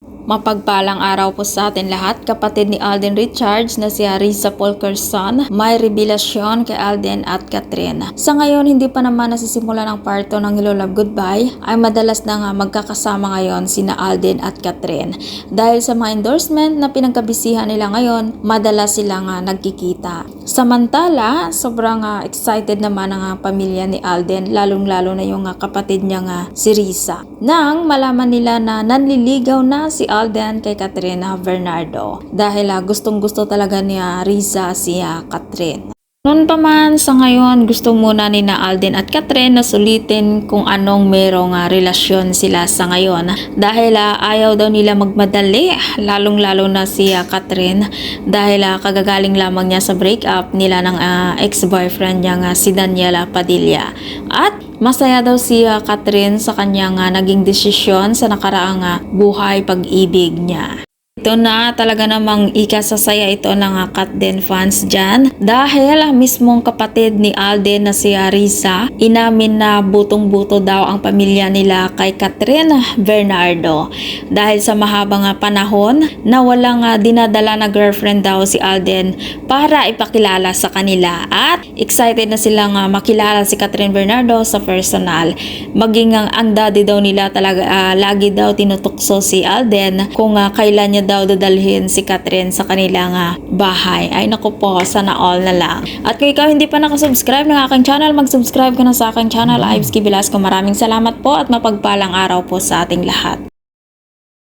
Mapagpalang araw po sa atin lahat. Kapatid ni Alden Richards na si Risa Fulkerson, may revelasyon kay Alden at Catherine. Sa ngayon, hindi pa naman nasisimula ng part 2 ng Hello Love Goodbye, ay madalas na nga magkakasama ngayon sina Alden at Catherine. Dahil sa mga endorsement na pinagkabisihan nila ngayon, madalas sila nga nagkikita. Samantala, sobrang excited naman ang pamilya ni Alden, lalong-lalo na yung kapatid niya nga si Risa. Nang malaman nila na nanliligaw na si Alden kay Catherine Bernardo dahil gustong-gusto talaga niya Risa si Catherine. Noon pa man sa ngayon, gusto muna ni na Alden at Catherine na sulitin kung anong merong relasyon sila sa ngayon dahil ayaw daw nila magmadali, lalong-lalo na si Catherine dahil kagagaling lamang niya sa breakup nila ng ex-boyfriend niya si Daniela Padilla. At masaya daw si Catherine sa kanyang naging desisyon sa nakaraang buhay pag-ibig niya. Ito na talaga namang ikasasaya ito ng Catden fans dyan dahil mismong kapatid ni Alden na si Risa inamin na butong-buto daw ang pamilya nila kay Catherine Bernardo dahil sa mahabang panahon na walang dinadala na girlfriend daw si Alden para ipakilala sa kanila at excited na silang makilala si Catherine Bernardo sa personal. Maging ang daddy daw nila talaga lagi daw tinutukso si Alden kung kailan niya daw dadalhin si Catherine sa kanilang bahay. Ay naku po, sana all na lang. At kung ikaw hindi pa nakasubscribe ng aking channel, mag-subscribe ka na sa aking channel, Ives Velasco. Maraming salamat po at mapagpalang araw po sa ating lahat.